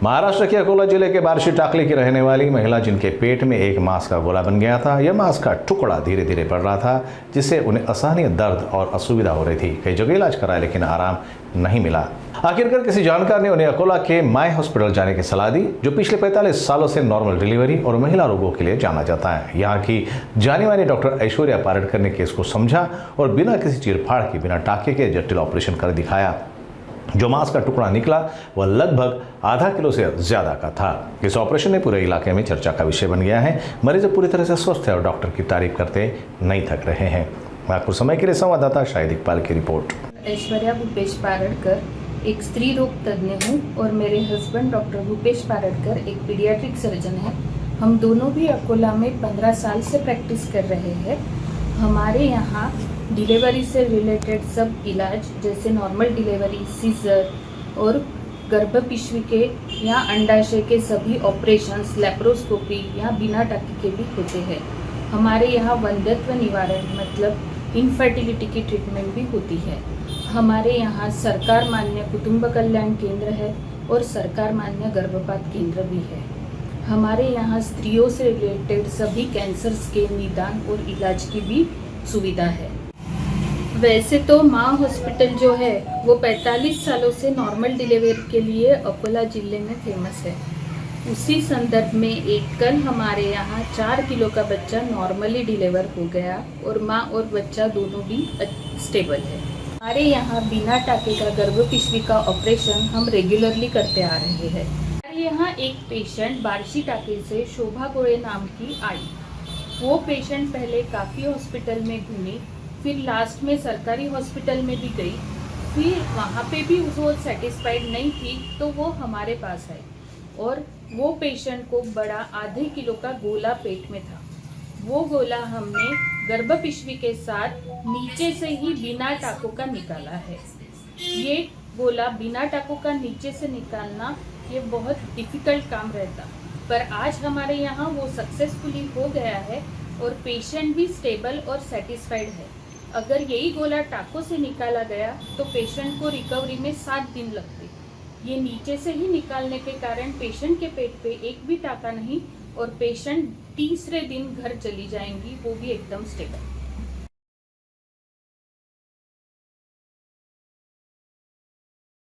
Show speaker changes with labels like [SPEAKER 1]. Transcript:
[SPEAKER 1] महाराष्ट्र के अकोला जिले के बार्शी टाकली की रहने वाली महिला, जिनके पेट में एक मांस का गोला बन गया था, यह मांस का टुकड़ा धीरे धीरे बढ़ रहा था, जिससे उन्हें असहनीय दर्द और असुविधा हो रही थी। कई जगह इलाज कराया लेकिन आराम नहीं मिला। आखिरकार किसी जानकार ने उन्हें अकोला के माय हॉस्पिटल जाने की सलाह दी, जो पिछले 45 सालों से नॉर्मल डिलीवरी और महिला रोगों के लिए जाना जाता है। यहाँ की जानी मानी डॉक्टर ऐश्वर्या पारडकर ने केस को समझा और बिना किसी चीरफाड़ के, बिना टाके के जटिल ऑपरेशन कर दिखाया। जो मांस का टुकड़ा निकला वह लगभग आधा किलो से ज्यादा का था। इस ऑपरेशन ने पूरे इलाके में चर्चा का विषय बन गया है। मरीज पूरी तरह से स्वस्थ है और डॉक्टर की तारीफ करते नहीं थक रहे हैं। नागपुर समय के लिए संवाददाता शाहिद इकबाल की रिपोर्ट।
[SPEAKER 2] ऐश्वर्या भूपेश पारडकर एक स्त्री रोग तज्ञ हूँ और मेरे हस्बैंड डॉक्टर भूपेश पारडकर एक पीडियाट्रिक सर्जन है। हम दोनों भी अकोला में 15 साल से प्रैक्टिस कर रहे हैं। हमारे यहाँ डिलीवरी से रिलेटेड सब इलाज, जैसे नॉर्मल डिलीवरी, सीजर और गर्भपिशवी के या अंडाशय के सभी ऑपरेशंस, लेप्रोस्कोपी या बिना टाके के भी होते हैं। हमारे यहाँ वंध्यत्व निवारण मतलब इनफर्टिलिटी की ट्रीटमेंट भी होती है। हमारे यहाँ सरकार मान्य कुटुंब कल्याण केंद्र है और सरकार मान्य गर्भपात केंद्र भी है। हमारे यहाँ स्त्रियों से रिलेटेड सभी कैंसर्स के निदान और इलाज की भी सुविधा है। वैसे तो माँ हॉस्पिटल जो है वो 45 सालों से नॉर्मल डिलीवरी के लिए अकोला जिले में फेमस है। उसी संदर्भ में एक कल हमारे यहाँ 4 किलो का बच्चा नॉर्मली डिलीवर हो गया और माँ और बच्चा दोनों भी स्टेबल है। हमारे यहाँ बिना टाके का गर्भपिशवी का ऑपरेशन हम रेगुलरली करते आ रहे हैं। हमारे यहाँ एक पेशेंट बार्शी टाके से शोभा गोरे नाम की आई। वो पेशेंट पहले काफ़ी हॉस्पिटल में घूमी, फिर लास्ट में सरकारी हॉस्पिटल में भी गई, फिर वहाँ पे भी वो सेटिस्फाइड नहीं थी तो वो हमारे पास आई और वो पेशेंट को बड़ा आधे किलो का गोला पेट में था। वो गोला हमने गर्भपिशवी के साथ नीचे से ही बिना टाकों का निकाला है। ये गोला बिना टाकों का नीचे से निकालना ये बहुत डिफ़िकल्ट काम रहता, पर आज हमारे यहाँ वो सक्सेसफुली हो गया है और पेशेंट भी स्टेबल और सेटिस्फाइड है। अगर यही गोला टाकों से निकाला गया तो पेशेंट को रिकवरी में 7 दिन लगते। ये नीचे से ही निकालने के कारण पेशेंट के पेट पे एक भी टाका नहीं और पेशेंट तीसरे दिन घर चली जाएंगी, वो भी एकदम स्टेबल।